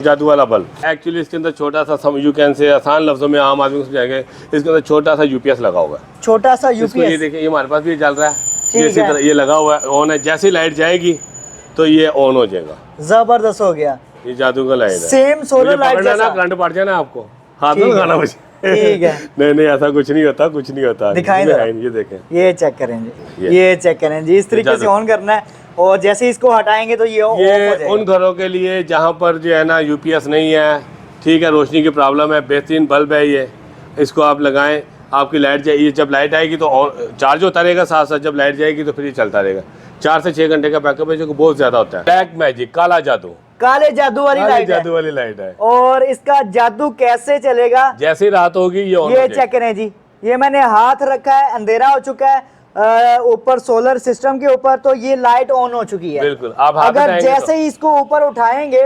जादू वाला bulb actually इसके अंदर छोटा सा यू कैन से आसान लफ्जों में आम आदमी को समझाएंगे, इसके अंदर छोटा सा यूपीएस लगा हुआ है। छोटा सा यूपीएस, ये देखिए, ये हमारे पास भी चल रहा है, ठीक इसी तरह ये लगा हुआ है, ऑन है। जैसे लाइट जाएगी तो ये ऑन हो जाएगा। जबरदस्त हो गया, ये जादू का लाइट है। सेम सोलर लाइट जैसा। ना करंट पड़ जाए ना आपको, हाथ में लगाना मुझे। ठीक है। नहीं ऐसा कुछ नहीं होता, कुछ नहीं होता। दिखाएं ये देखें, ये चेक करें जी, ये चेक करें जी, इस तरीके से ऑन करना है और जैसे इसको हटाएंगे तो ये ऑफ हो जाएगा। उन घरों के लिए जहाँ पर जो है ना यूपीएस नहीं है, ठीक है, रोशनी की प्रॉब्लम है, बेहतरीन बल्ब है ये। इसको आप लगाएं, आपकी लाइट जाएगी, जब लाइट आएगी तो चार्ज होता रहेगा, साथ साथ जब लाइट जाएगी तो फिर ये चलता रहेगा। 4 से 6 घंटे का बैकअप है, जो बहुत ज्यादा होता है। ब्लैक मैजिक, काला जादू, काले जादू वाली लाइट है। जादू वाली लाइट है। और इसका जादू कैसे चलेगा? जैसे ही रात होगी ये चेक करें जी, ये मैंने हाथ रखा है, अंधेरा हो चुका है ऊपर सोलर सिस्टम के ऊपर, तो ये लाइट ऑन हो चुकी है। बिल्कुल, आप अगर जैसे ही इसको ऊपर उठाएंगे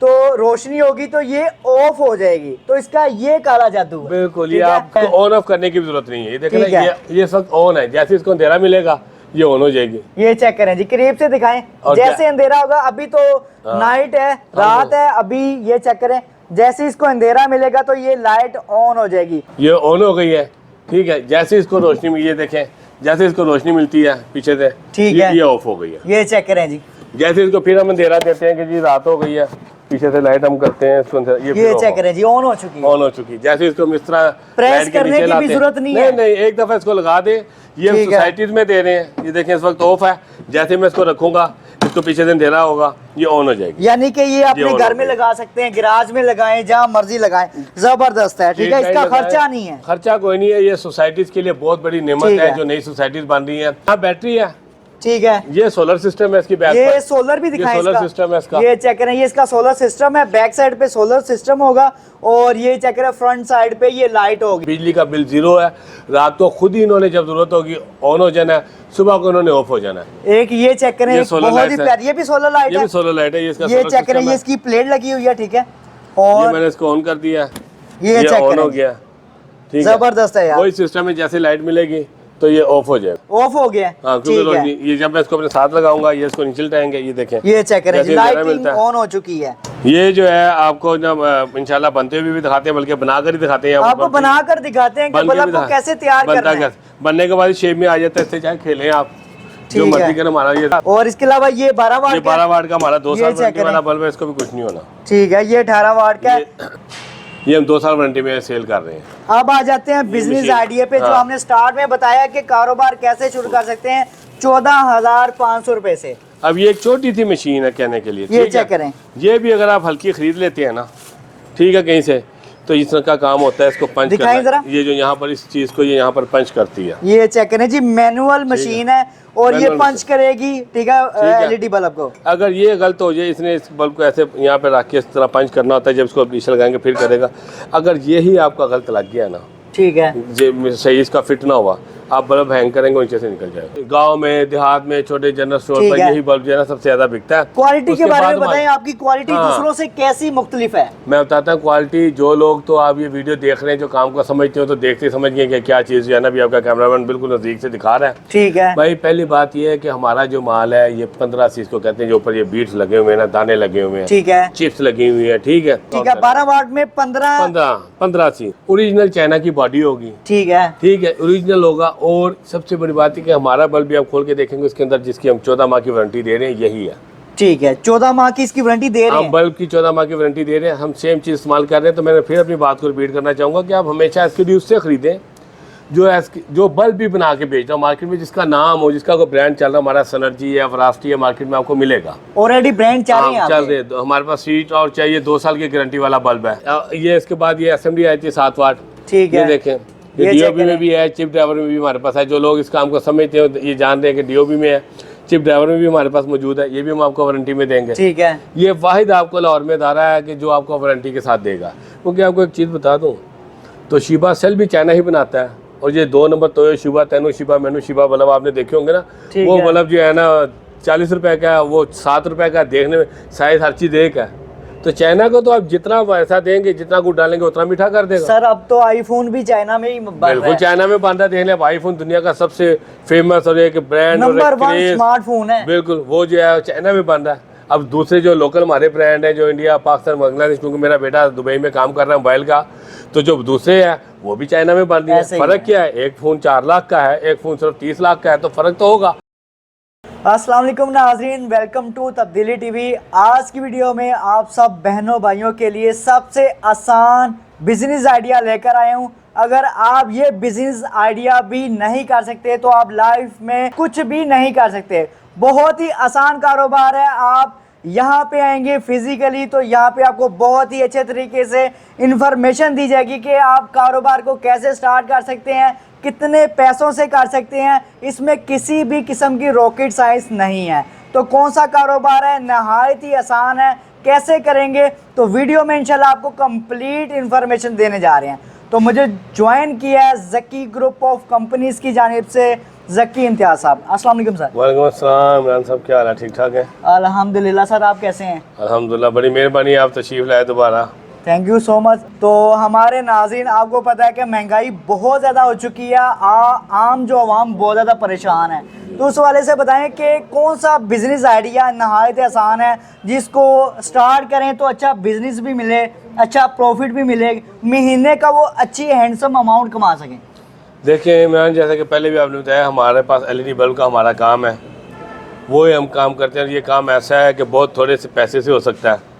तो रोशनी होगी तो ये ऑफ हो जाएगी। तो इसका ये काला जादू है। बिल्कुल, ये आपको ऑन ऑफ करने की भी जरूरत नहीं है। ये देखें ना, ये सब ऑन है, जैसे इसको अंधेरा मिलेगा ये ऑन हो जाएगी। ये चेक करें जी, करीब से दिखाएं। जैसे अंधेरा होगा, अभी तो नाइट है, रात है अभी, ये चेक करें, जैसे इसको अंधेरा मिलेगा तो ये लाइट ऑन हो जाएगी। ये ऑन हो गई है, ठीक है। जैसे इसको रोशनी, ये देखें, जैसे इसको रोशनी मिलती है पीछे से, ठीक है, ये ऑफ हो गई है। ये चेक करें जी, जैसे इसको फिर हम अंधेरा देते हैं कि जी रात हो गई है, पीछे से लाइट हम करते हैं इसको, ये चेक करें जी, ऑन हो चुकी है। ऑन हो चुकी है। जैसे इसको इस तरह प्रेस करने की भी जरूरत नहीं है। नहीं, एक दफा इसको लगा दे। ये सोसाइटीज में दे रहे हैं, ये देखें इस वक्त ऑफ है, जैसे मैं इसको रखूंगा, इसको पीछे से अंधेरा होगा, ये ऑन हो जाएगी। यानी कि ये अपने घर में लगा सकते हैं, गैराज में लगाएं, जहाँ मर्जी लगाएं। जबरदस्त है, ठीक है, इसका खर्चा नहीं है। खर्चा कोई नहीं है, ये सोसाइटीज के लिए बहुत बड़ी नेमत है जो नई सोसाइटीज बन रही है। यहाँ बैटरी है, ठीक है, ये सोलर सिस्टम है इसकी बैक, ये सोलर भी दिखाएं, सोलर सिस्टम है इसका। ये चेक करें, ये इसका सोलर सिस्टम है, बैक साइड पे सोलर सिस्टम होगा और ये चेक करें फ्रंट साइड पे ये लाइट होगी। बिजली का बिल 0 है। रात को खुद ही इन्होंने जब जरूरत होगी ऑन हो जाना है, सुबह को इन्होंने ऑफ हो जाना है। एक ये चेक करें, बहुत ही प्यारी, ये भी सोलर लाइट है, ये भी सोलर लाइट है। ये चेक करें, ये इसकी प्लेट लगी हुई है, ठीक है, और मैंने इसको ऑन कर दिया, ये चेक ऑन हो गया, ठीक है। जबरदस्त है यार, वही सिस्टम है, जैसे लाइट मिलेगी तो ये ऑफ हो जाए, ऑफ हो गया। हाँ, क्योंकि ये जब मैं इसको अपने साथ लगाऊंगा, ये इसको नीचे लटाएंगे, ये देखें, ये चेक करें, लाइटिंग ऑन हो चुकी है। ये जो है आपको जब इंशाल्लाह बनते हुए भी दिखाते हैं, बल्कि बनाकर ही दिखाते हैं, आपको बनाकर दिखाते हैं कि बल्ब को कैसे तैयार करना है। बनने के बाद शेप में आ जाता है, इससे चाहे खेलें आप, जो मर्जी करें। हमारा ये, और इसके अलावा ये 12 वाट, 12 वाट का हमारा 2 साल वारंटी वाला बल्ब है, इसको भी कुछ नहीं होना, ठीक है। ये 18 वाट का, ये हम 2 साल वारंटी में सेल कर रहे हैं। अब आ जाते हैं बिजनेस आइडिया पे, जो हमने स्टार्ट में बताया कि कारोबार कैसे शुरू कर सकते हैं 14,500 रुपए से। अब ये एक छोटी सी मशीन है कहने के लिए, ये चेक करें, ये भी अगर आप हल्की खरीद लेते हैं ना, ठीक है, कहीं से, तो इस तरह का काम होता है। इसको पंच दिखाएं जरा, ये जो यहाँ पर इस चीज को ये यहाँ पर पंच करती है, ये चेक करें जी, मैनुअल मशीन है और ये पंच करेगी, ठीक है, एलईडी बल्ब को। अगर ये गलत हो जाए, इसने इस बल्ब को ऐसे यहाँ पे रख के इस तरह पंच करना होता है, जब इसको नीचे लगाएंगे फिर करेगा। अगर यही आपका गलत लग गया ना, ठीक है, सही इसका फिट ना हुआ, आप बल्ब हैंग करेंगे, नीचे से निकल जाएगा। गांव में, देहात में, छोटे जनरल स्टोर पर यही बल्ब जो है ना सबसे ज्यादा बिकता है। क्वालिटी के बारे में बताएं, आपकी क्वालिटी दूसरों से कैसी मुख्तलिफ है? मैं बताता हूँ क्वालिटी। जो लोग तो आप ये वीडियो देख रहे हैं, जो काम को समझते हो, तो देखते समझ गए कि क्या चीज़ है ना, भी आपका कैमरामैन बिल्कुल नजदीक से दिखा रहा है, ठीक है भाई। पहली बात ये है कि हमारा जो माल है ये 15 चीज को कहते हैं, जो ऊपर ये बीट्स लगे हुए हैं ना, दाने लगे हुए हैं, ठीक है, चिप्स लगी हुई है, ठीक है, 12 वाट में 15 चीज ओरिजिनल चाइना की बॉडी होगी, ठीक है, ओरिजिनल होगा। और सबसे बड़ी बात है कि हमारा बल्ब भी आप खोल के देखेंगे, उसके अंदर जिसकी हम 14 माह की वारंटी दे रहे हैं, यही है, ठीक है। 14 माह की इसकी वारंटी दे रहे हैं, हम बल्ब की 14 माह की वारंटी दे रहे हैं, हम सेम चीज इस्तेमाल कर रहे हैं। तो मैंने फिर अपनी बात को रिपीट करना चाहूंगा कि आप हमेशा एसकेडी उससे खरीदें जो बल्ब भी बना के बेच रहा हूँ मार्केट में, जिसका नाम हो, जिसका कोई ब्रांड चल रहा है, हमारा सनर्जी है, फरास्टी है, मार्केट में आपको मिलेगा, ऑलरेडी ब्रांड चल रहे हैं। हमारे पास सीट और चाहिए 2 साल की गारंटी वाला बल्ब है ये। इसके बाद ये असेंबली आई थी 7 वाट, ठीक है, ये देखें, ये डीओबी में भी है, चिप ड्राइवर में भी हमारे पास है। जो लोग इस काम को समझते हैं ये जान रहे हैं कि डीओबी में है, चिप ड्राइवर में भी हमारे पास मौजूद है, ये भी हम आपको वारंटी में देंगे, ठीक है। ये वाहिद आपको लाहौर में दारा है कि जो आपको वारंटी के साथ देगा। क्योंकि आपको एक चीज़ बता दूँ, तो शिबा सेल भी चाइना ही बनाता है, और ये 2 नंबर तो शिबा, तेनो शिबा, मेनू शिबा बल्ब आपने देखे होंगे ना, वो बल्ब जो है ना 40 रुपए का है, वो 7 रुपए का, देखने में साइज हर चीज़ एक है। तो चाइना को तो आप जितना पैसा देंगे, जितना गुड़ डालेंगे, उतना मीठा कर देगा। सर अब तो आईफोन भी चाइना में ही बन रहा है। बिल्कुल चाइना में बन रहा है, देख लें, आईफोन दुनिया का सबसे फेमस और एक ब्रांड नंबर 1 स्मार्टफोन है, बिल्कुल, वो जो है चाइना में बन रहा है। अब दूसरे जो लोकल हमारे ब्रांड हैं जो इंडिया, पाकिस्तान, बांग्लादेश, क्योंकि मेरा बेटा दुबई में काम कर रहा है मोबाइल का, तो जो दूसरे हैं वो भी चाइना में बन रही है। फ़र्क क्या है, एक फ़ोन 4 लाख का है, एक फ़ोन सिर्फ 30 लाख का है, तो फ़र्क तो होगा। अस्सलाम वालेकुम नाज़रीन, वेलकम टू तब्दीली टीवी। आज की वीडियो में आप सब बहनों भाइयों के लिए सबसे आसान बिजनेस आइडिया लेकर आया हूँ। अगर आप ये बिजनेस आइडिया भी नहीं कर सकते तो आप लाइफ में कुछ भी नहीं कर सकते। बहुत ही आसान कारोबार है। आप यहाँ पे आएंगे फिजिकली तो यहाँ पे आपको बहुत ही अच्छे तरीके से इंफॉर्मेशन दी जाएगी कि आप कारोबार को कैसे स्टार्ट कर सकते हैं, कितने पैसों से कर सकते हैं। इसमें किसी भी किस्म की रॉकेट साइंस नहीं है। तो कौन सा कारोबार है, नहायत ही आसान है। कैसे करेंगे तो वीडियो में इंशाल्लाह आपको कंप्लीट इंफॉर्मेशन देने जा रहे हैं। तो मुझे ज्वाइन किया है ज़की ग्रुप ऑफ कंपनीज की जानिब से ज़की इम्तियाज़ साहब। अस्सलाम वालेकुम सर। वालेकुम अस्सलाम इमरान साहब, क्या हाल है? ठीक ठाक है अल्हम्दुलिल्लाह सर, आप कैसे हैं? अल्हम्दुलिल्लाह, बड़ी मेहरबानी, आप तशरीफ़ लाए दोबारा। Thank you so much. तो हमारे नाज़रीन, आपको पता है कि महंगाई बहुत ज़्यादा हो चुकी है, आम जो आवाम बहुत ज़्यादा परेशान है। तो उस वाले से बताएं कि कौन सा बिज़नेस आइडिया नहायत आसान है जिसको स्टार्ट करें तो अच्छा बिज़नेस भी मिले, अच्छा प्रॉफिट भी मिले, महीने का वो अच्छी हैंडसम अमाउंट कमा सकें। देखिए इमरान, जैसा कि पहले भी आपने बताया, हमारे पास LED बल्ब का हमारा काम है, वो ही हम काम करते हैं। ये काम ऐसा है कि बहुत थोड़े से पैसे से हो सकता है।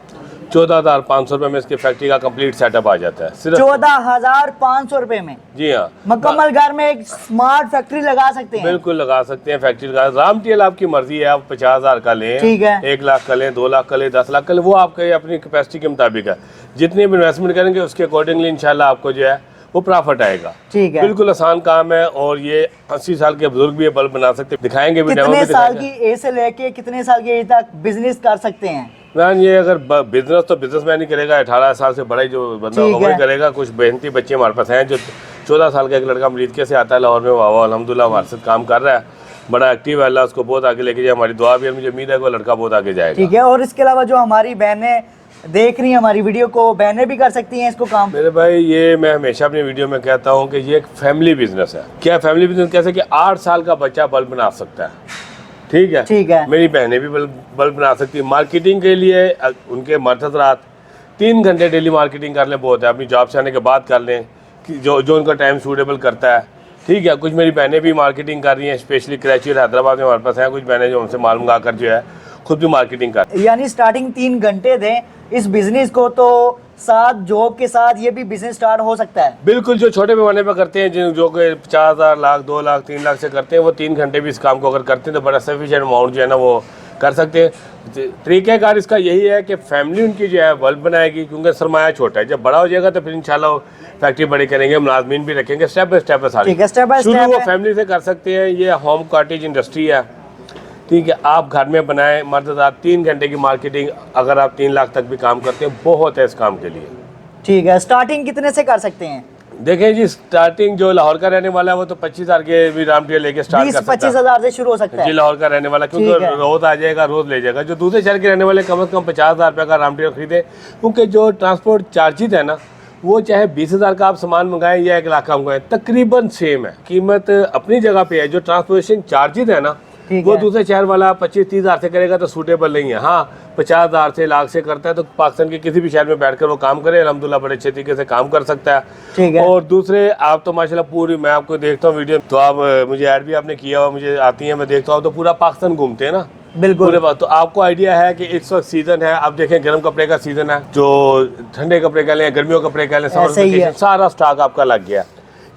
14,500 रुपये में इसकी फैक्ट्री का कंप्लीट सेटअप आ जाता है, सिर्फ 14,500 रुपये में। जी हाँ, मुकम्मल घर में एक स्मार्ट फैक्ट्री लगा सकते हैं। बिल्कुल लगा सकते हैं फैक्ट्री लगा। रॉ मटेरियल आपकी मर्जी है, आप 50,000 का लें, ठीक है, 1 लाख का लें, 2 लाख का लें, 10 लाख का लें, वो आपके अपनी कैपेसिटी के मुताबिक है। जितनी भी इन्वेस्टमेंट करेंगे उसके अकॉर्डिंगली इंशाल्लाह आपको जो है वो प्रॉफिट आएगा। ठीक है, बिल्कुल आसान काम है। और ये 80 साल के बुजुर्ग भी ये बल्ब बना सकते हैं, दिखाएंगे भी। कितने साल की एज से लेके कितने साल की एज तक बिजनेस कर सकते हैं? मैम ये अगर बिजनेस तो बिजनेसमैन ही करेगा, 18 साल से बड़ा ही जो बंदा होगा वही करेगा। कुछ बेहनती बच्चे हमारे पास हैं जो 14 साल का एक लड़का मलीदके से आता है लाहौर में, वाह अल्हम्दुलिल्लाह हमारे साथ काम कर रहा है, बड़ा एक्टिव है। अल्लाह उसको बहुत आगे लेके जाए, हमारी दुआ भी है, मुझे उम्मीद है वो लड़का बहुत आगे जाएगा। ठीक है। और इसके अलावा जो हमारी बहनें देख रही हैं हमारी वीडियो को, बहनें भी कर सकती हैं इसको काम? मेरे भाई, ये मैं हमेशा अपनी वीडियो में कहता हूँ कि ये एक फैमिली बिजनेस है। क्या फैमिली बिजनेस कैसे कि 8 साल का बच्चा बल्ब बना सकता है, ठीक है, ठीक है। मेरी बहनें भी बल्ब बना सकती है। मार्केटिंग के लिए उनके मर्द हज़रात 3 घंटे डेली मार्केटिंग कर लें बहुत है, अपनी जॉब से आने के बाद कर लें कि जो उनका टाइम सूटेबल करता है, ठीक है। कुछ मेरी बहनें भी मार्केटिंग कर रही हैं, स्पेशली कराची और हैदराबाद में हमारे पास हैं कुछ बहनें जो हमसे माल मंगा कर जो है खुद भी मार्केटिंग कर। यानी स्टार्टिंग 3 घंटे दें इस बिजनेस को, तो साथ जॉब के साथ ये भी बिजनेस स्टार्ट हो सकता है। बिल्कुल, जो छोटे पैमाने पर करते हैं, जो कि 50,000, लाख, 2 लाख, 3 लाख से करते हैं, वो 3 घंटे भी इस काम को अगर करते हैं तो बड़ा सफिशिएंट अमाउंट जो है ना वो कर सकते हैं। तरीक़ाकार इसका यही है कि फैमिली उनकी जो है बल्ब बनाएगी, क्योंकि सरमाया छोटा है। जब बड़ा हो जाएगा तो फिर इंशाल्लाह फैक्ट्री बड़ी करेंगे, मुलाजमीन भी रखेंगे, स्टेप बाय स्टेप है सारी। शुरू वो फैमिली से कर सकते हैं। ये होम कॉटेज इंडस्ट्री है, ठीक है। आप घर में बनाएं, मर्द 3 घंटे की मार्केटिंग, अगर आप 3 लाख तक भी काम करते हैं बहुत है इस काम के लिए। ठीक है। स्टार्टिंग कितने से कर सकते हैं? देखें जी, स्टार्टिंग जो लाहौर का रहने वाला है वो तो 25,000 के भी रॉ मटेरियल लेके स्टार्ट कर सकता है। 25,000 से शुरू हो सकता है जी, लाहौर का रहने वाला, क्योंकि रोज आ जाएगा, रोज ले जाएगा। जो दूसरे शहर के रहने वाले कम से कम 50,000 रुपये का रॉ मटेरियल खरीदे, क्योंकि जो ट्रांसपोर्ट चार्जेज है ना, वो चाहे 20,000 का आप सामान मंगाएं या 1 लाख का मंगाएं, तकरीबन सेम है। कीमत अपनी जगह पे है। जो ट्रांसपोर्टेशन चार्जेज है ना, वो दूसरे शहर वाला 25-30 हज़ार से करेगा तो सूटेबल नहीं है। हाँ, 50,000 से, लाख से करता है तो पाकिस्तान के किसी भी शहर में बैठकर वो काम करे, अल्हम्दुलिल्लाह बड़े अच्छे तरीके से काम कर सकता है, ठीक है। और दूसरे, आप तो माशाल्लाह पूरी, मैं आपको देखता हूँ वीडियो, तो आप मुझे ऐड भी आपने किया हुआ, मुझे आती है, मैं देखता हूँ, तो पूरा पाकिस्तान घूमते हैं ना। बिल्कुल पूरे बात। तो आपको आइडिया है कि इस वक्त सीजन है, आप देखें गर्म कपड़े का सीजन है, जो ठंडे कपड़े का लें, गर्मियों कपड़े का लें, सारा स्टॉक आपका लग गया।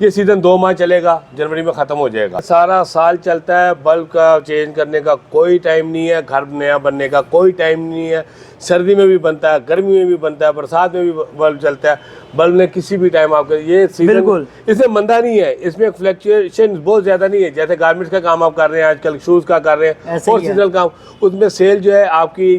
ये सीज़न 2 माह चलेगा, जनवरी में ख़त्म हो जाएगा। सारा साल चलता है। बल्ब का चेंज करने का कोई टाइम नहीं है, घर नया बनने का कोई टाइम नहीं है। सर्दी में भी बनता है, गर्मी में भी बनता है, बरसात में भी बल्ब चलता है। बल्ब ने किसी भी टाइम आपके ये सीजन, इसमें मंदा नहीं है, इसमें फ्लक्चुएशन बहुत ज़्यादा नहीं है। जैसे गारमेंट्स का काम आप कर रहे हैं आजकल, शूज़ का कर रहे हैं, और सीजनल काम, उसमें सेल जो है आपकी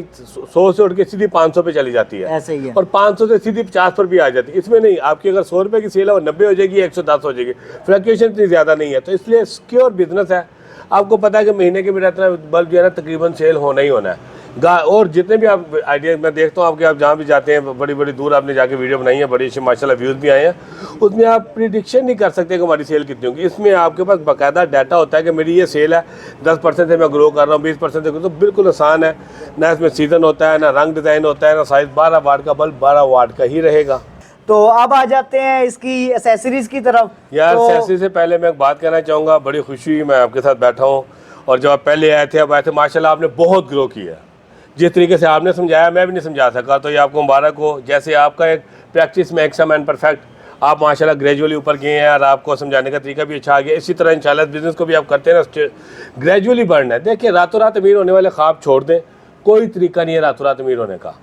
100 से उठ के सीधी 500 पे चली जाती है, ऐसे ही है। और 500 से सीधी 50 पर भी आ जाती है। इसमें नहीं, आपकी अगर 100 रुपये की सेल है वो 90 हो जाएगी, 110 हो जाएगी। फ्लक्चुएशन इतनी ज़्यादा नहीं है, तो इसलिए सिक्योर बिजनेस है। आपको पता है कि महीने के भी रहता है बल्ब जो है ना तकरीबन सेल होना ही होना है। और जितने भी आप आइडिया मैं देखता हूँ आपके, आप जहाँ भी जाते हैं बड़ी बड़ी दूर आपने जाके वीडियो बनाई है, बड़ी अच्छी माशाल्लाह व्यूज़ भी आए हैं, उसमें आप प्रिडिक्शन नहीं कर सकते कि हमारी सेल कितनी होगी। इसमें आपके पास बाकायदा डाटा होता है कि मेरी ये सेल है 10% से मैं ग्रो कर रहा हूँ, 20% से, तो बिल्कुल आसान है ना। इसमें सीज़न होता है ना, रंग डिज़ाइन होता है ना, साइज़ 12 वाट का बल्ब 12 वाट का ही रहेगा। तो अब आ जाते हैं इसकी एसेसरीज की तरफ। यार तो एसेसरी से पहले मैं एक बात कहना चाहूँगा, बड़ी खुशी हुई मैं आपके साथ बैठा हूँ, और जब आप पहले आए थे अब आए थे, माशाल्लाह आपने बहुत ग्रो किया। जिस तरीके से आपने समझाया मैं भी नहीं समझा सका, तो ये आपको मुबारक हो। जैसे आपका एक प्रैक्टिस में एक्सम एंड परफेक्ट, आप माशाल्लाह ग्रेजुअली ऊपर गए हैं और आपको समझाने का तरीका भी अच्छा आ गया। इसी तरह इंशाल्लाह बिज़नेस को भी आप करते हैं ना, ग्रेजुअली बढ़ना है। देखिए रातों रात अमीर होने वाले ख्वाब छोड़ दें, कोई तरीका नहीं है रातों रात अमीर होने का।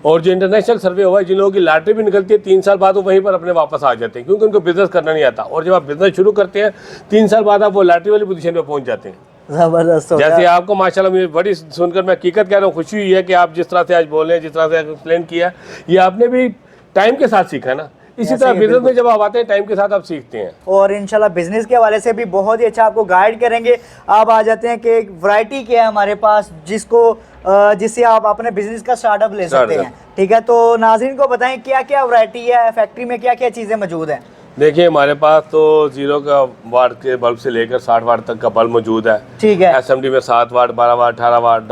और जो इंटरनेशनल सर्वे हुआ है, जिन लोगों की लॉटरी भी निकलती है 3 साल बाद वो वहीं पर अपने वापस आ जाते हैं, क्योंकि उनको बिजनेस करना नहीं आता। और जब आप बिजनेस शुरू करते हैं 3 साल बाद आप वो लॉटरी वाली पोजीशन पे पहुंच जाते हैं। जबरदस्त हो जैसे आपको माशाल्लाह मुझे बड़ी सुनकर मैं हकीकत कह रहा हूँ, खुशी हुई है कि आप जिस तरह से आज बोल रहे हैं, जिस तरह से एक्सप्लेन किया, ये आपने भी टाइम के साथ सीखा है ना। इसी तरह बिजनेस में जब आप आते हैं टाइम के साथ आप सीखते हैं, और इंशाल्लाह बिजनेस के हवाले से भी बहुत ही अच्छा आपको गाइड करेंगे। आप आ जाते हैं कि एक वैरायटी क्या है हमारे पास जिससे आप अपने बिजनेस का स्टार्टअप ले सकते हैं। ठीक है, तो नाज़रीन को बताएं क्या क्या वैरायटी है, फैक्ट्री में क्या क्या चीज़ें मौजूद हैं। देखिए हमारे पास तो 0 का वाट के बल्ब से लेकर 60 वाट तक का बल्ब मौजूद है। ठीक है, एसएमडी में 7 वाट, 12 वाट, 18 वाट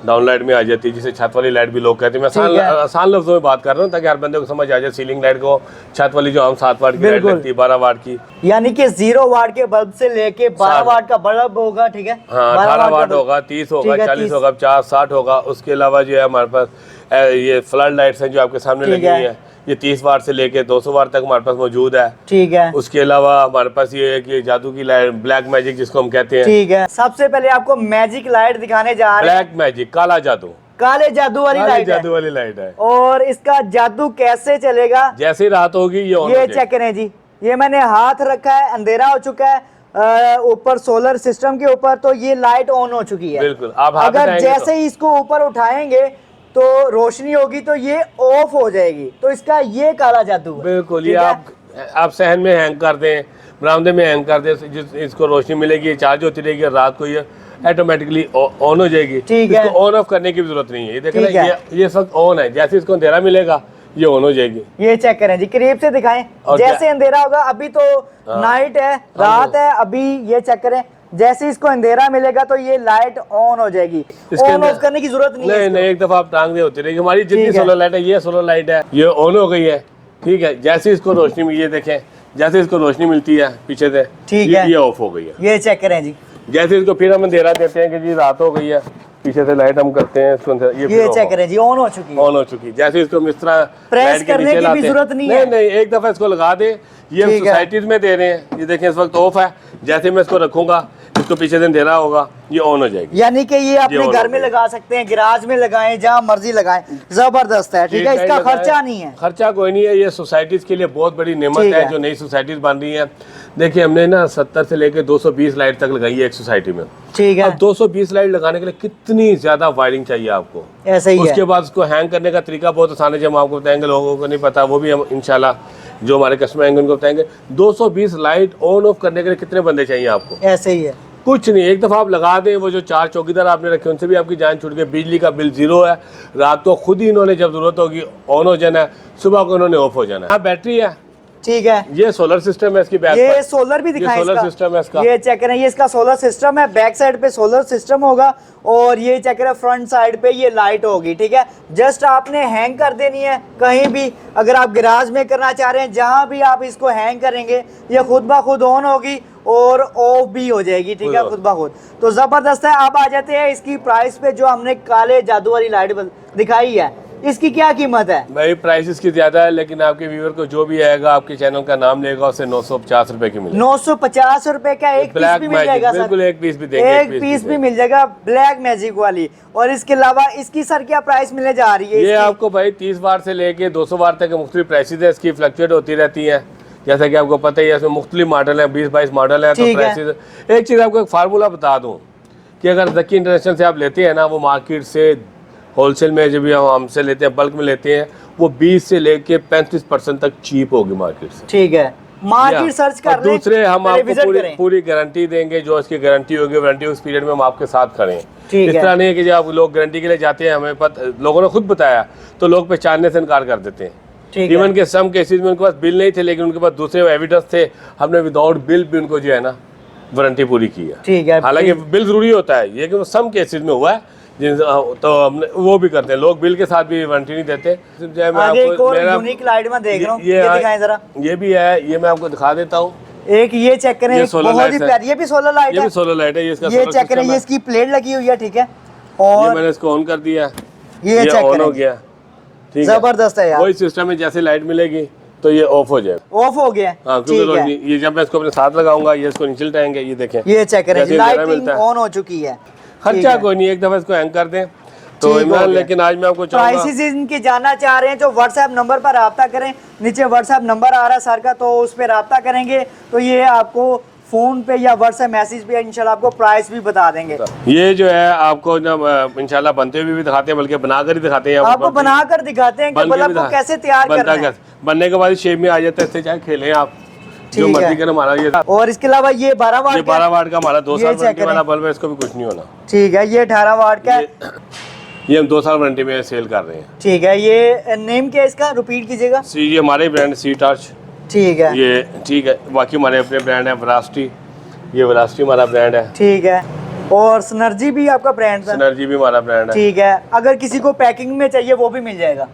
डाउन लाइट में आ जाती है, जिसे छत वाली लाइट भी लोग कहते हैं। मैं आसान लफ्जों में बात कर रहा हूँ ताकि हर बंदे को समझ आ जाए। सीलिंग लाइट को छत वाली जो हम 7 वाट की लाइट लगती है 12 वाट की, यानी कि 0 वाट के बल्ब से लेके 12 वाट का बल्ब होगा। ठीक है, हाँ 18 वाट होगा, 30 होगा, 40 होगा, 50, 60 होगा। उसके अलावा जो है हमारे पास ये फ्लड लाइट्स हैं जो आपके सामने लगी हुई है, ये 30 वाट से लेके 200 वाट तक हमारे पास मौजूद है। ठीक है, उसके अलावा हमारे पास ये है कि जादू की लाइट, ब्लैक मैजिक जिसको हम कहते हैं। ठीक है, सबसे पहले आपको मैजिक लाइट दिखाने जा रहे हैं। ब्लैक मैजिक, काला जादू, काले जादू वाली लाइट है। जादू वाली लाइट है। और इसका जादू कैसे चलेगा? जैसे ही रात होगी ये चेक करें जी, ये मैंने हाथ रखा है, अंधेरा हो चुका है ऊपर सोलर सिस्टम के ऊपर, तो ये लाइट ऑन हो चुकी है। बिल्कुल, आप अगर जैसे ही इसको ऊपर उठाएंगे तो रोशनी होगी तो ये ऑफ हो जाएगी। तो इसका ये काला जादू है। बिल्कुल, ये आप सहन में हैंग कर दें, बरामदे में हैंग कर दें, इसको रोशनी मिलेगी, चार्ज होती रहेगी, रात को ये ऑटोमेटिकली ऑन हो जाएगी। इसको ऑन ऑफ करने की भी जरूरत नहीं है। ये देखें ना, ये सब ऑन है, जैसे इसको अंधेरा मिलेगा ये ऑन हो जाएगी। ये चेक करें जी, करीब से दिखाएं। जैसे अंधेरा होगा, अभी तो नाइट है, रात है अभी, ये चेक करें, जैसे इसको अंधेरा मिलेगा तो ये लाइट ऑन हो जाएगी। ऑन ऑफ करने की जरूरत नहीं है। नहीं, एक दफा आप टांग दे होती रहेगी। हमारी जितनी सोलर लाइट है, ये सोलर लाइट है, ये ऑन हो गई है। ठीक है, जैसे इसको रोशनी में, ये देखें, जैसे इसको रोशनी मिलती है पीछे से, ठीक है, ये ऑफ हो गई है। ये चेक करें जी, जैसे इसको फिर हम अंधेरा देते हैं कि जी रात हो गई है, पीछे से लाइट हम करते हैं इसको, ये चेक करें जी, ऑन हो चुकी है। ऑन हो चुकी। जैसे इसको हम इस तरह प्रेस करने की भी जरूरत नहीं है। नहीं, एक दफा इसको लगा दे। ये हम सोसाइटीज में दे रहे हैं, ये देखें इस वक्त ऑफ है, जैसे मैं इसको रखूंगा इसको पीछे से अंधेरा होगा, ये ऑन हो जाएगी। यानी कि ये अपने घर में लगा सकते हैं, गैराज में लगाएं, जहाँ मर्जी लगाएं। जबरदस्त है। ठीक है, इसका खर्चा नहीं है, खर्चा कोई नहीं है। ये सोसाइटीज के लिए बहुत बड़ी नेमत है जो नई सोसाइटीज बन रही है। देखिए हमने ना 70 से लेकर 220 लाइट तक लगाई है एक सोसाइटी में। ठीक है, अब 220 लाइट लगाने के लिए कितनी ज्यादा वायरिंग चाहिए आपको। ऐसा ही उसके बाद उसको हैंग करने का तरीका बहुत आसान है, जो हम आपको बताएंगे, लोगों को नहीं पता, वो भी हम इंशाल्लाह जो हमारे कस्टमर आएंगे उनको बताएंगे। 220 लाइट ऑन ऑफ करने के लिए कितने बंदे चाहिए आपको? ऐसे ही है, कुछ नहीं, एक दफ़ा आप लगा दें। वो जो 4 चौकीदार आपने रखे उनसे भी आपकी जान छूट गई। बिजली का बिल 0 है। रात को खुद ही इन्होंने जब जरूरत होगी ऑन हो जाना है, सुबह को इन्होंने ऑफ हो जाना है। बैटरी है, ठीक है, ये सोलर सिस्टम है इसकी बैक ये सोलर भी दिखाएं, सोलर सिस्टम है इसका। ये चेक करें, ये इसका सोलर सिस्टम है, बैक साइड पे सोलर सिस्टम होगा और ये चेक करें फ्रंट साइड पे ये लाइट होगी। ठीक है, जस्ट आपने हैंग कर देनी है कहीं भी। अगर आप गैराज में करना चाह रहे हैं, जहां भी आप इसको हैंग करेंगे ये खुद ब खुद ऑन होगी और ऑफ भी हो जाएगी। ठीक है, खुद ब खुद। तो जबरदस्त है। अब आ जाते हैं इसकी प्राइस पे, जो हमने काले जादू वाली लाइट दिखाई है, इसकी क्या कीमत है? भाई प्राइस इसकी ज्यादा है, लेकिन आपके व्यूअर को जो भी आएगा आपके चैनल का नाम लेगा उसे 950 रुपए की मिलेगी। 950 रुपए का एक पीस भी मिल जाएगा सर? बिल्कुल, एक पीस भी देंगे, एक पीस भी मिल जाएगा ब्लैक मैजिक वाली। और इसके अलावा इसकी सर क्या प्राइस मिलने जा रही है? ये आपको भाई 30 वाट से लेके 200 वाट तक मुख्तलिफ प्राइसेस है, इसकी फ्लक्चुएट होती रहती है। जैसा कि आपको पता ही है, इसमें मुख्तलिफ मॉडल है, 20-22 मॉडल है। तो प्राइसेस, एक चीज आपको एक फार्मूला बता दूं कि अगर ज़की इंटरनेशनल से आप लेते हैं ना, वो मार्केट से होलसेल में जब भी हम हमसे लेते हैं, बल्क में लेते हैं, वो 20 से लेके 35% तक चीप होगी मार्केट से। ठीक है, मार्केट सर्च कर लें, दूसरे हम आपको विजिट पूरी करें। पूरी गारंटी देंगे, जो इसकी गारंटी होगी वारंटी उस पीरियड में हम आपके साथ खड़े हैं। ठीक इस है। तरह नहीं है कि जब आप लोग गारंटी के लिए जाते हैं, हमें पता, लोगों ने खुद बताया तो लोग पहचानने से इनकार कर देते हैं। ठीक इवन है। के सम केसेस में उनके पास बिल नहीं थे, लेकिन उनके पास दूसरे एविडेंस थे, हमने विदाउट बिल भी उनको जो है ना वारंटी पूरी की है। ठीक है। हालांकि बिल जरूरी होता है, ये कि सम केसेस में हुआ है जिन तो हमने वो भी करते हैं, लोग बिल के साथ भी वारंटी नहीं देते। आगे एक और यूनिक लाइट में देख रहा हूँ, ये दिखाएं जरा। ये भी है, ये मैं आपको दिखा देता हूँ। एक ये चेक करें, एक बहुत ही प्यारी, ये भी सोलर लाइट है, ये भी सोलर लाइट है, ये इसका ये चेक करें, ये इसकी प्लेट लगी हुई है। ठीक है, और ये मैंने इसको ऑन कर दिया, ये चेक ऑन करें, हो गया। ठीक है, जबरदस्त है यार। वही सिस्टम में जैसे लाइट मिलेगी तो ये ऑफ हो जाएगा, ऑफ हो गया। हाँ, क्योंकि ये जब मैं इसको अपने साथ लगाऊंगा, ये इसको नीचे लटाएंगे, ये देखें, ये चेक करें, जैसे लाइटिंग ऑन हो चुकी है। खर्चा कोई नहीं, एक दफा इसको हैंग कर दें तो इमरान। लेकिन आज मैं आपको चाहूंगा, प्राइसेस इनके जानना चाह रहे हैं तो व्हाट्सएप नंबर पर राब्ता करें, नीचे व्हाट्सएप नंबर आ रहा है सर का, तो उस पर राब्ता करेंगे तो ये आपको फोन पे या व्हाट्सएप मैसेज पे इंशाल्लाह आपको प्राइस भी बता देंगे। ये जो है आपको ना इंशाल्लाह बनते हुए भी दिखाते हैं, बल्कि बनाकर ही दिखाते हैं आपको बनाकर दिखाते हैं कि बल्ब को कैसे तैयार करना है। बनने के बाद शेप में आ जाता है, इससे चाहे खेलें आप जो मर्जी करें। हमारा ये, और इसके अलावा ये 12 वाट, ये 12 वाट का हमारा 2 साल वारंटी वाला बल्ब है, इसको भी कुछ नहीं होना। ठीक है, ये 18 वाट का, ये हम 2 साल वारंटी में सेल कर रहे हैं। ठीक है, ये नेम क्या है इसका, रिपीट कीजिएगा। ये हमारे ब्रांड सी टॉर्च। ठीक है, ये ठीक है, बाकी हमारे अपने ब्रांड है वेरासिटी, ये वेरासिटी हमारा ब्रांड है। ठीक है, और सिनर्जी भी आपका ब्रांड है। सिनर्जी भी हमारा ब्रांड है। ठीक है, अगर किसी को पैकिंग में चाहिए वो भी मिल जाएगा।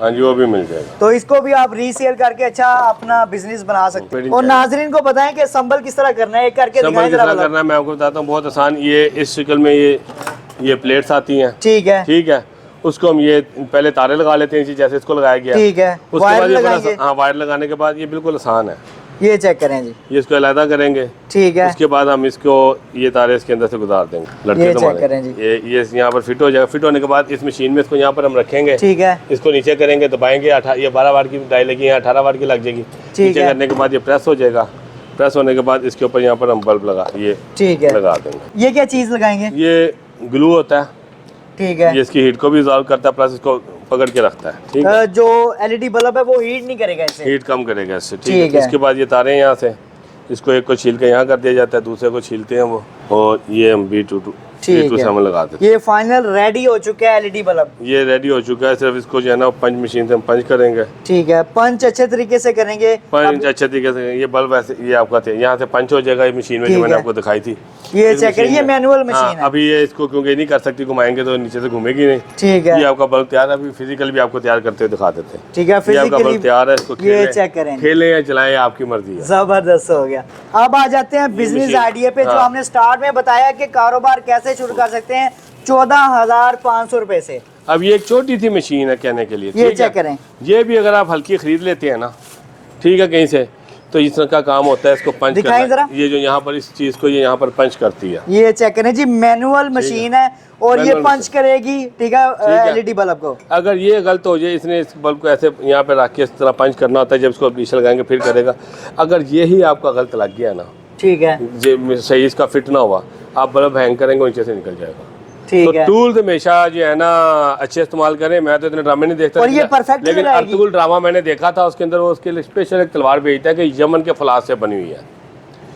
हाँ जी, वो भी मिल जाएगा, तो इसको भी आप रीसेल करके अच्छा अपना बिजनेस बना सकते हैं। और नाजरीन को बताएं कि संभल किस तरह करना है, एक करके दिखाएं जरा। करना है मैं आपको बताता हूँ, बहुत आसान। ये इस शक्ल में ये प्लेट्स आती हैं। ठीक है, ठीक है, उसको हम ये पहले तारे लगा लेते हैं, जैसे इसको लगाया गया। ठीक है, उसके बाद ये हाँ, वायर लगाने के बाद ये बिल्कुल आसान है। ये चेक करें जी, ये इसको अलग करेंगे। ठीक है, उसके बाद हम इसको ये तारे इसके अंदर से गुजार देंगे, लड़के ये चेक करें जी। ये यहाँ पर फिट हो जाएगा। फिट होने के बाद इस मशीन में इसको यहाँ पर हम रखेंगे। ठीक है, इसको नीचे करेंगे, दबाएंगे, ये 12 वाट की डाई लगी है, 18 वाट की लग जाएगी। नीचे करने के बाद ये प्रेस हो जाएगा। प्रेस होने के बाद इसके ऊपर यहाँ पर हम बल्ब लगा लगा देंगे। ये क्या चीज लगाएंगे? ये ग्लू होता है। ठीक है, ये इसकी हीट को भी रिजॉल्व करता है, प्लस इसको पकड़ के रखता है। ठीक है, जो एलईडी बल्ब है वो हीट नहीं करेगा इससे, हीट कम करेगा इससे। ठीक है, इसके बाद ये तारे यहाँ से इसको एक को छील के यहाँ कर दिया जाता है, दूसरे को छीलते हैं वो, और ये हम B2 हम लगाते हैं। ये फाइनल रेडी हो चुका है एलईडी बल्ब, ये रेडी हो चुका है। सिर्फ इसको जो है ना पंच मशीन से हम पंच करेंगे। ठीक है, पंच अच्छे तरीके से करेंगे, पंच अच्छे तरीके से। ये बल्ब ऐसे ये आपका थे, यहाँ से पंच हो जाएगा। ये मशीन में जो मैंने आपको दिखाई थी, ये चेक करिए, ये मैनुअल मशीन है। अभी ये इसको क्योंकि नहीं कर सकती, घुमाएंगे तो नीचे से घूमेगी नहीं। ठीक है, ये आपका बल्ब तैयार है। अभी फिजिकल भी आपको तैयार करते हुए दिखा देते हैं। ठीक है, आपका बल्ब तैयार है, इसको ये चेक करें, खेलें या चलाएं, आपकी मर्जी है। जबरदस्त हो गया। अब आ जाते हैं बिजनेस आइडिया पे, जो हमने स्टार्ट में बताया कि कारोबार कैसे शुरू कर सकते हैं 14,500 रुपए से। अब ये एक छोटी सी मशीन है कहने के लिए, ये चेक करें। ये भी अगर आप हल्की खरीद लेते हैं ना, ठीक है, कहीं से, तो इस तरह का काम होता है। इसको पंच करना, ये जो यहाँ पर इस चीज को ये यहाँ पर पंच करती है। ये चेक करें जी, मैनुअल मशीन है और ये पंच करेगी। ठीक है, एलईडी बल्ब को अगर ये गलत हो जाए, इसने इस बल्ब को ऐसे यहाँ पे रख के इस तरह पंच करना होता है, जब इसको पीछे लगाएंगे फिर करेगा। अगर यही आपका गलत लग गया ना, ठीक है, सही इसका फिट ना हुआ, आप बल्ब हैंग करेंगे नीचे से निकल जाएगा। ठीक है, टूल्स हमेशा जो है ना अच्छे इस्तेमाल करें। मैं तो इतने ड्रामे नहीं देखता, और ये परफेक्ट, लेकिन अर्तुगरुल ड्रामा मैंने देखा था, उसके अंदर वो उसके लिए स्पेशल एक तलवार भेजता है कि यमन के फलास से बनी हुई है।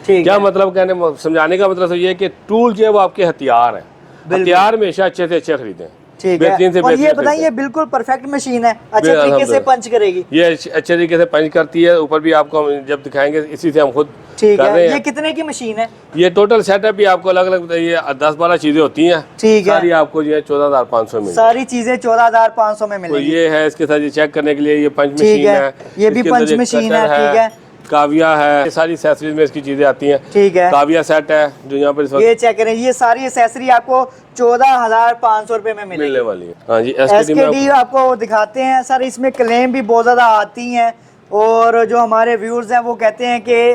ठीक क्या मतलब कहने समझाने का मतलब ये है कि टूल जो है वो आपके हथियार है। हथियार हमेशा अच्छे से अच्छे खरीदें। ठीक है, और ये बताइए बिल्कुल परफेक्ट मशीन है, अच्छे तरीके से पंच करेगी। ये अच्छे तरीके से पंच करती है। ऊपर भी आपको जब दिखाएंगे, इसी से हम खुद ठीक है। ये कितने की मशीन है? ये टोटल सेटअप भी आपको अलग अलग, ये 10-12 चीजें होती हैं। ठीक है, सारी आपको जो है 14,500 में, सारी चीजें 14,500 में मिलेगी। तो ये है इसके साथ ये चेक करने के लिए ये पंच मशीन है, ये भी पंच मशीन है। ठीक है, काविया है, ये सारी एक्सेसरीज में इसकी चीजें आती हैं। ठीक है, काविया सेट है जो यहाँ पर ये चेक करें, ये सारी एक्सेसरी आपको 14,500 रुपए में मिलने वाली है। हाँ जी, एसकेडी आपको दिखाते हैं सर। इसमें क्लेम भी बहुत ज्यादा आती हैं, और जो हमारे व्यूअर्स हैं वो कहते हैं कि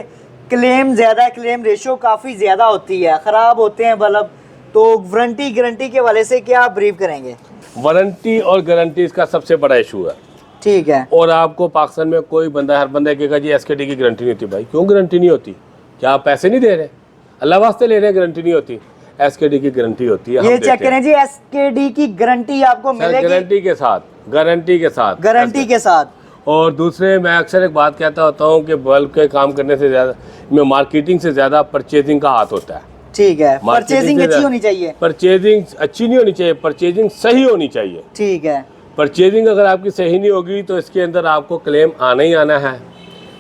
क्लेम ज्यादा, क्लेम रेशियो काफी ज्यादा होती है, खराब होते हैं बल्ब। तो वारंटी गारंटी के वाले से क्या ब्रीफ करेंगे? वारंटी और गारंटी इसका सबसे बड़ा इशू है। ठीक है, और आपको पाकिस्तान में कोई बंदा, हर बंदा कहेगा जी एसकेडी की गारंटी नहीं होती। भाई क्यों गारंटी नहीं होती? क्या आप पैसे नहीं दे रहे? अल्लाह वास्ते ले रहे हैं, गारंटी नहीं होती। एसकेडी की गारंटी होती है। ये चेक करें जी, एसकेडी की गारंटी आपको मिलेगी गारंटी के साथ, गारंटी के साथ, गारंटी के साथ। और दूसरे मैं अक्सर एक बात कहता होता हूँ कि बल्ब के काम करने से ज़्यादा में मार्केटिंग से ज़्यादा परचेजिंग का हाथ होता है। ठीक है, परचेजिंग अच्छी होनी चाहिए। परचेजिंग अच्छी नहीं होनी चाहिए, परचेजिंग सही होनी चाहिए। ठीक है, परचेजिंग अगर आपकी सही नहीं होगी तो इसके अंदर आपको क्लेम आना ही आना है।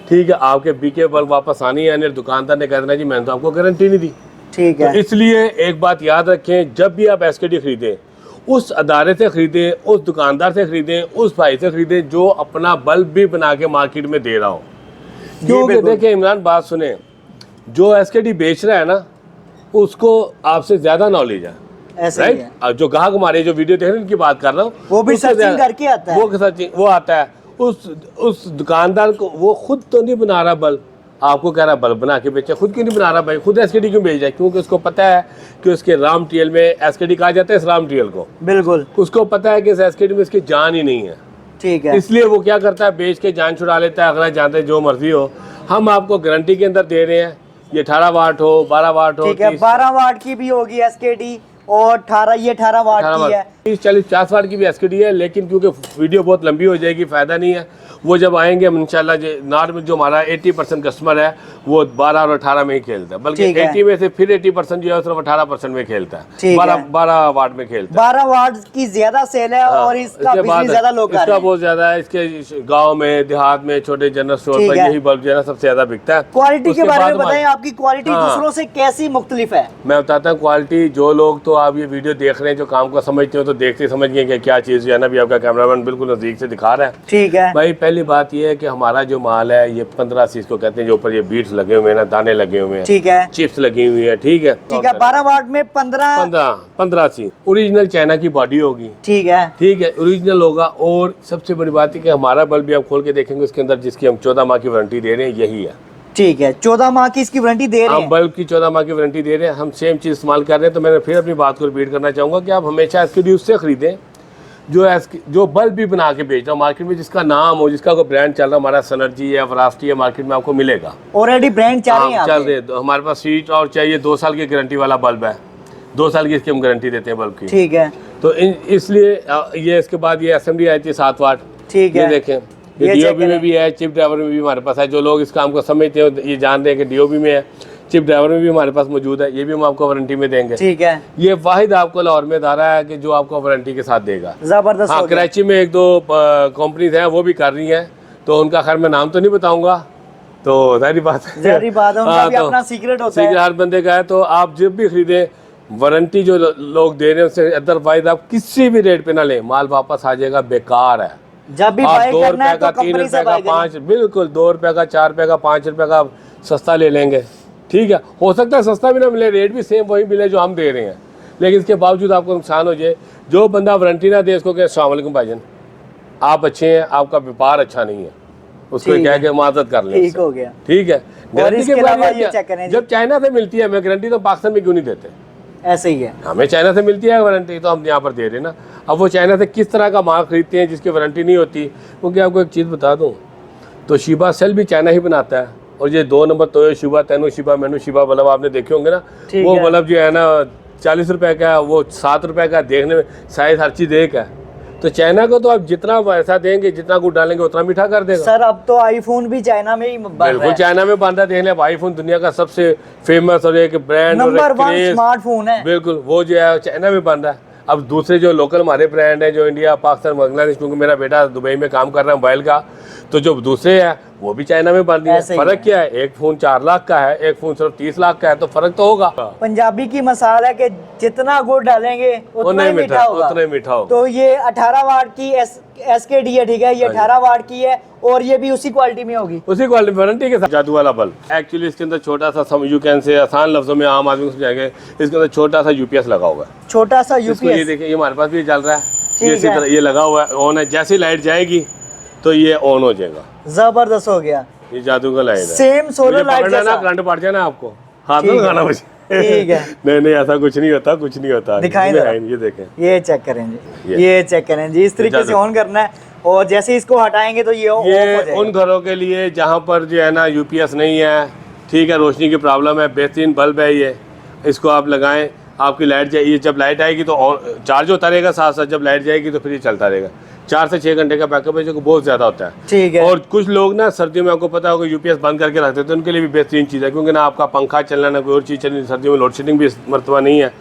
ठीक है, आपके बिके बल्ब वापस आने ही आने, दुकानदार ने कह देना जी मैंने तो आपको गारंटी नहीं दी। ठीक है, तो इसलिए एक बात याद रखें, जब भी आप एसकेडी खरीदें उस अदारे से खरीदें, उस दुकानदार से खरीदें, उस भाई से खरीदें जो अपना बल्ब भी बना के मार्केट में दे रहा हो। क्योंकि देखिए इमरान, बात सुने, जो एसकेडी बेच रहा है ना उसको आपसे ज्यादा नॉलेज है, राइट? जो ग्राहक हमारे जो वीडियो देख रहे हैं उनकी बात कर रहा हूँ, वो भी सर्चिंग करके आता है, वो आता है। उस दुकानदार को वो खुद तो नहीं बना रहा बल्ब, आपको कह रहा है बल्ब बना के बेचे, खुद क्यों नहीं बना रहा भाई? खुद एसकेडी क्यों बेच रहा है? क्योंकि उसको पता है कि उसके रॉ मटेरियल में, एसकेडी कहा जाता है इस रॉ मटेरियल को, बिल्कुल उसको पता है कि इस एसकेडी में इसकी जान ही नहीं है। ठीक है, इसलिए वो क्या करता है, बेच के जान छुड़ा लेता है। अगला जानता है जो मर्जी हो, हम आपको गारंटी के अंदर दे रहे हैं, ये 18 वाट हो, 12 वाट हो, ठीक है, 12 वाट की भी होगी एसकेडी और 18 वाट की है, 30-40-50 वाट की भी एसकेडी है। लेकिन क्योंकि वीडियो बहुत लंबी हो जाएगी, फायदा नहीं है। वो जब आएंगे हम इंशाल्लाह, नॉर्मल जो हमारा 80% कस्टमर है वो 12 और 18 में ही खेलता है, बल्कि 80 में से फिर 80% जो है सिर्फ 18% में खेलता है, 12 वाट में खेलता है। 12 वाट की ज्यादा सेल है। हाँ, और इसका बिजली ज्यादा लोग कर रहे हैं। इसका बहुत ज्यादा है, इसके गाँव में, देहात में, छोटे जनरल स्टोर पर यही बल्ब जो है ना सबसे ज्यादा बिकता है। क्वालिटी के बारे में बताएं, आपकी क्वालिटी दूसरों से कैसी मुख्तलिफ है? मैं बताता हूँ क्वालिटी। जो लोग तो आप ये वीडियो देख रहे हैं, जो काम को समझते हो तो देखते समझ गए कि क्या चीज़ है ना, भी आपका कैमरामैन बिल्कुल नजदीक से दिखा रहा है। ठीक है भाई, पहली बात ये है कि हसी जो माल है ये 15 सी को कहते हैं, जो ऊपर ये बीट्स लगे हुए हैं ना, दाने लगे हुए हैं, ठीक है, चिप्स लगी हुई है, ठीक है, 12 वाट में 15 सी ओरिजिनल चाइना की बॉडी होगी, ठीक है, ओरिजिनल होगा। और सबसे बड़ी बात है कि हमारा बल्ब भी आप खोल के देखेंगे उसके अंदर जिसकी हम 14 माह की वारंटी दे रहे हैं, यही है। ठीक है, 14 माह की इसकी वारंटी दे रहे हैं, हम बल्ब की 14 माह की वारंटी दे रहे हैं, हम सेम चीज़ इस्तेमाल कर रहे हैं। तो मैंने फिर अपनी बात को रिपीट करना चाहूँगा कि आप हमेशा एसकेडी उससे खरीदें जो बल्ब भी बना के बेच रहा है मार्केट में, जिसका नाम हो, जिसका कोई ब्रांड चल रहा है, हमारा सनर्जी है, वरास्टी है, मार्केट में आपको मिलेगा। ऑलरेडी ब्रांड चल रहे हैं। तो हमारे पास सीट और चाहिए 2 साल की गारंटी वाला बल्ब है, 2 साल की इसकी हम गारंटी देते हैं बल्ब की। ठीक है, तो इसलिए ये इसके बाद ये असेंबली आई थी 7 वाट, ठीक है, देखें ये डीओबी में भी है, चिप ड्राइवर में भी हमारे पास है। जो लोग इस काम को समझते हैं ये जान रहे हैं कि डीओबी में है, चिप ड्राइवर में भी हमारे पास मौजूद है, ये भी हम आपको वारंटी में देंगे। ठीक है, ये वाहिद आपको लाहौर में दारा है कि जो आपको वारंटी के साथ देगा। जबरदस्त। हाँ, कराची में 1-2 कंपनीज हैं वो भी कर रही हैं, तो उनका खैर मैं नाम तो नहीं बताऊंगा, तो जाहिर बात है उनका भी अपना सीक्रेट होता है, हर बंदे का है। तो आप जब भी खरीदें, वारंटी जो लोग दे रहे हैं उससे अदरवाइज आप किसी भी रेट पे ना लें, माल वापस आ जाएगा, बेकार है। जब भी आप 2 रुपए का, 3 रुपए का, 5, बिल्कुल 2 रुपए का, 4 रुपए का, 5 रुपए का सस्ता ले लेंगे। ठीक है, हो सकता है सस्ता भी ना मिले, रेट भी सेम वही मिले जो हम दे रहे हैं, लेकिन इसके बावजूद आपको नुकसान हो जाए। जो बंदा वारंटी ना दे उसको कहे अस्सलाम वालेकुम भाईजान, आप अच्छे हैं, आपका व्यापार अच्छा नहीं है, उसको कह के माजत कर ले, ठीक हो गया। ठीक है, गारंटी के बाद जब चाइना से मिलती है हमें गारंटी, तो पाकिस्तान में क्यों नहीं देते? ऐसे ही है, हमें चाइना से मिलती है वारंटी, तो हम यहाँ पर दे रहे हैं ना। अब वो चाइना से किस तरह का माल खरीदते हैं जिसकी वारंटी नहीं होती? क्योंकि आपको एक चीज़ बता दूँ, तो शिबा सेल भी चाइना ही बनाता है, और ये 2 नंबर तो शिबा, तेनो शिबा, मेनू शिबा बल्ब आपने देखे होंगे ना, वो बल्ब जो है ना 40 रुपए का है, वो 7 रुपए का, देखने में साइज हर चीज़ एक है। तो चाइना को तो आप जितना पैसा देंगे, जितना गुड़ डालेंगे उतना मीठा कर देगा। सर अब तो आईफोन भी चाइना में ही बन रहा है। बिल्कुल चाइना में बन रहा है, देख लें, आईफोन दुनिया का सबसे फेमस और एक ब्रांड नंबर 1 स्मार्टफोन है, बिल्कुल वो जो है चाइना में बन रहा है। अब दूसरे जो लोकल हमारे ब्रांड है, जो इंडिया, पाकिस्तान, बांग्लादेश, क्योंकि मेरा बेटा दुबई में काम कर रहा है मोबाइल का, तो जो दूसरे हैं वो भी चाइना में बन रही है। फर्क क्या है? एक फ़ोन 4 लाख का है, एक फ़ोन सिर्फ 30 लाख का है, तो फर्क तो होगा। पंजाबी की मसाल है कि जितना गुड़ डालेंगे उतना ही मीठा होगा, उतना ही मीठा होगा। तो ये 18 वाट की एसकेडी है, ठीक है, ये 18 वाट की है, और ये भी उसी क्वालिटी में होगी, उसी क्वालिटी में, वारंटी के साथ। जादू वाला बल्ब एक्चुअली इसके अंदर छोटा सा, यू कैन से आसान लफ्जों में आम आदमी को समझाएंगे, इसके अंदर छोटा सा यूपीएस लगा हुआ है, छोटा सा यूपीएस। ये देखिए, ये हमारे पास भी चल रहा है, ये इसी तरह ये लगा हुआ है, ऑन है। जैसे लाइट जाएगी तो ये ऑन हो जाएगा। जबरदस्त हो गया, ये जादू का लाइट है, सेम सोलर लाइट जैसा। करंट पड़ जाए ना आपको, हाथ में लगाना मुझे, ठीक है। नहीं ऐसा कुछ नहीं होता, कुछ नहीं होता। दिखाएं, ये देखें, ये चेक करें जी, ये चेक करें जी, इस तरीके से ऑन करना है, और जैसे इसको हटाएंगे तो ये उन घरों के लिए जहाँ पर जो है ना यूपीएस नहीं है, ठीक है, रोशनी की प्रॉब्लम है, बेहतरीन बल्ब है ये। इसको आप लगाएं, आपकी लाइट जाएगी, जब लाइट आएगी तो चार्ज होता रहेगा, साथ साथ जब लाइट जाएगी तो फिर ये चलता रहेगा। 4 से 6 घंटे का बैकअप है, जो कि बहुत ज़्यादा होता है। ठीक है। और कुछ लोग ना सर्दियों में आपको पता होगा यूपीएस बंद करके रखते हैं, तो उनके लिए भी बेहतरीन चीज़ है, क्योंकि ना आपका पंखा चलना ना कोई और चीज़ चलनी, सर्दियों में लोड शेडिंग भी इस मरतबा नहीं है।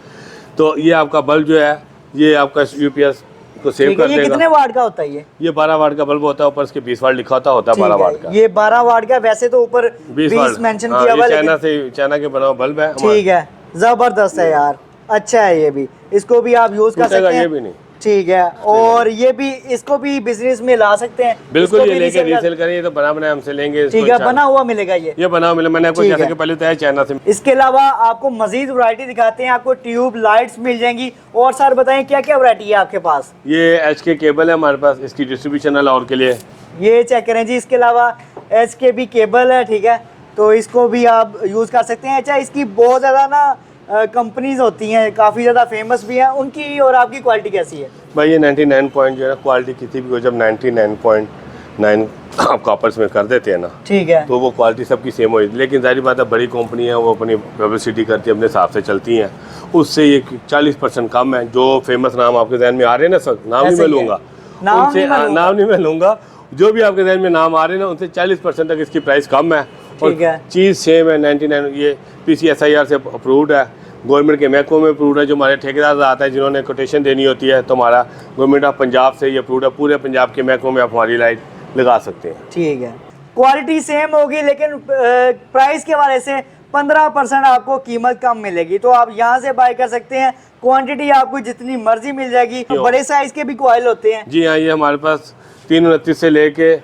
तो ये आपका बल्ब जो है ये आपका यूपीएस को सेव कर देगा। ये कितने वाट का होता है ये 12 वाट का बल्ब होता है, ऊपर इसके 20 वाट लिखा होता है 12 वाट का। ये 12 वाट का, वैसे तो ऊपर 20 मेंशन किया हुआ है, चाइना के बना हुआ बल्ब है। ठीक है, जबरदस्त है यार, अच्छा है ये भी, इसको भी आप यूज कर सकते हैं। ये भी नहीं, ठीक है। और ये भी, इसको भी बिजनेस में ला सकते हैं। बिल्कुल, ये लेके रीसेल करेंगे तो बना बनाया हमसे लेंगे। ठीक है, बना हुआ मिलेगा ये बना हुआ मिलेगा। मैंने आपको जैसे कि पहले बताया चाइना से। इसके अलावा आपको मजीद वैरायटी दिखाते हैं, आपको ट्यूब लाइट्स मिल जाएंगी। और सर बताएं क्या क्या वैरायटी है आपके पास? ये HK केबल है हमारे पास, इसकी डिस्ट्रीब्यूशन है और के लिए, ये चेक करें जी। इसके अलावा HK भी केबल है, ठीक है, तो इसको भी आप यूज कर सकते हैं। अच्छा, इसकी बहुत ज्यादा ना कंपनीज होती हैं, काफ़ी ज़्यादा फेमस भी हैं, उनकी और आपकी क्वालिटी कैसी है भाई? ये 99 पॉइंट जो है क्वालिटी किसी भी, जब 99.9 आप कॉपर्स में कर देते हैं ना, ठीक है, तो वो क्वालिटी सबकी सेम हो जाती है। लेकिन जाहिर बात है बड़ी कंपनी है, वो अपनी पब्लिसिटी करती है, अपने हिसाब से चलती हैं, उससे ये 40% कम है। जो फेमस नाम आपके जहन में आ रहे हैं ना सर, नाम नहीं मैं लूँगा, नाम नहीं मैं लूँगा, जो भी आपके जहन में नाम आ रहे हैं ना, उनसे 40% तक इसकी प्राइस कम है और चीज़ सेम है। 99 ये PCSIR से अप्रूव्ड है, गवर्नमेंट के महकमों में अप्रूव्ड है। जो हमारे ठेकेदार आता है जिन्होंने कोटेशन देनी होती है, तो हमारा गवर्नमेंट ऑफ पंजाब से ये अप्रूव्ड है। पूरे पंजाब के महकमों में आप हमारी लाइट लगा सकते हैं। ठीक है, क्वालिटी सेम होगी, लेकिन प्राइस के हवाले से 15% आपको कीमत कम मिलेगी, तो आप यहाँ से बाय कर सकते हैं। क्वांटिटी आपको जितनी मर्जी मिल जाएगी। बड़े साइज के भी कॉइल होते हैं? जी हाँ, ये हमारे पास 329 से लेके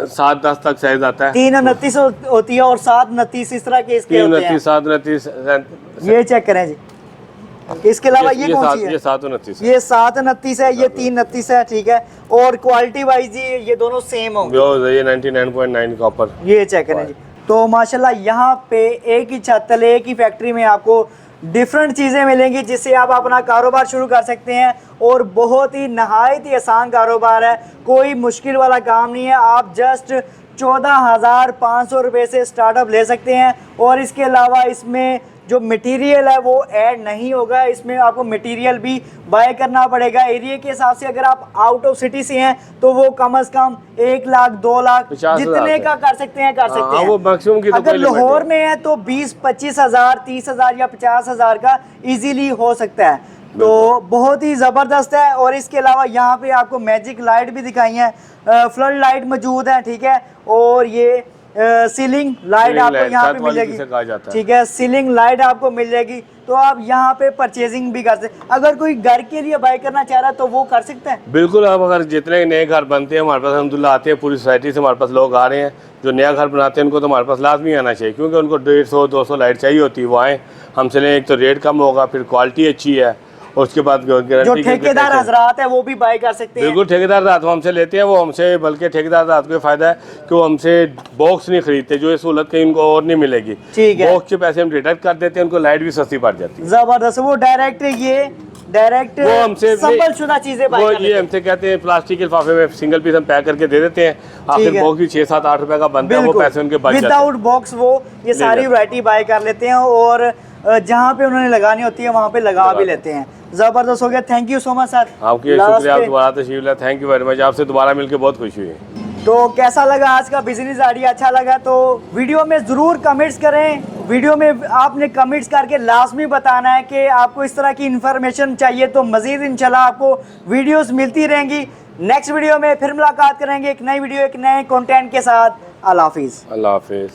7-10 तक साइज आता है। 329 होती है और 729 इस तरह के इसके होते हैं। 729 ये चेक करें जी। इसके अलावा ये कौन सी है? ये 729 ये 729 है, ये 329 है, ठीक है। और क्वालिटी वाइज जी ये दोनों सेम होंगे। ये 99.9 कॉपर। ये चेक करें जी। तो माशाल्लाह यहाँ पे एक ही छत तले, एक ही फैक्ट्री में आपको डिफरेंट चीज़ें मिलेंगी, जिससे आप अपना कारोबार शुरू कर सकते हैं। और बहुत ही नहायत ही आसान कारोबार है, कोई मुश्किल वाला काम नहीं है। आप जस्ट 14,500 रुपये से स्टार्टअप ले सकते हैं। और इसके अलावा इसमें जो मटेरियल है वो ऐड नहीं होगा, इसमें आपको मटेरियल भी बाय करना पड़ेगा। एरिया के हिसाब से अगर आप आउट ऑफ सिटी से हैं तो वो कम से कम 1 लाख 2 लाख जितने का कर सकते हैं, वो मैक्सिमम की। अगर लाहौर में है तो 20-25 हज़ार, 30 हज़ार या 50 हज़ार का इजीली हो सकता है। तो बहुत ही ज़बरदस्त है। और इसके अलावा यहाँ पे आपको मैजिक लाइट भी दिखाई है, फ्लड लाइट मौजूद है, ठीक है। और ये सीलिंग लाइट आपको यहाँ पे मिलेगी, ठीक है, सीलिंग लाइट आपको मिल जाएगी। तो आप यहाँ पे परचेजिंग भी कर सकते हैं। अगर कोई घर के लिए बाय करना चाह रहा है तो वो कर सकता है। बिल्कुल, आप अगर जितने नए घर बनते हैं हमारे पास अल्हम्दुलिल्लाह आते हैं, पूरी सोसाइटी से हमारे पास लोग आ रहे हैं जो नया घर बनाते हैं, उनको तो हमारे पास लाजमी आना चाहिए, क्योंकि उनको 150-200 लाइट चाहिए होती है। वो आएँ हमसे लें, एक तो रेट कम होगा, फिर क्वालिटी अच्छी है, और उसके बाद जो ठेकेदार हजरात है वो भी बाय कर सकते हैं। बिल्कुल, ठेकेदार रात हमसे लेते हैं, वो हमसे, बल्कि ठेकेदार रात को फायदा है कि वो हमसे बॉक्स नहीं खरीदते, जो ये सहूलत कहीं उनको और नहीं मिलेगी। ठीक है, बॉक्स के पैसे हम डिडक्ट कर देते हैं, उनको लाइट भी सस्ती पड़ जाती है। जबरदस्त। वो डायरेक्ट वो हमसे संबल-शुदा चीजें बाय कर लेते हैं। ये हमसे कहते हैं प्लास्टिक के लिफाफे में सिंगल पीस हम पैक करके दे देते हैं, आखिर बॉक्स भी 6-7-8 रुपए का बनता है, वो पैसे उनके बच जाते हैं। विदाउट बॉक्स वो ये सारी वैरायटी बाय कर लेते हैं, और जहाँ पे उन्होंने लगानी होती है वहाँ पे लगा भी लेते हैं। जबरदस्त हो गया, thank you so much sir. आपकी शुक्रिया, आप दोबारा तशरीफ लाए, थैंक यू वेरी मच। आपसे दोबारा मिलकर बहुत खुशी हुई। तो कैसा लगा आज का बिजनेस आइडिया? अच्छा लगा तो वीडियो में ज़रूर कमेंट्स करें। वीडियो में आपने कमेंट्स करके लाजमी बताना है कि आपको इस तरह की इन्फॉर्मेशन चाहिए, तो मज़ीद इंशाल्लाह आपको वीडियोस मिलती रहेंगी। नेक्स्ट वीडियो में फिर मुलाकात करेंगे, एक नई वीडियो, एक नए कंटेंट के साथ। अल्लाह हाफिज़। अल्लाह हाफिज़।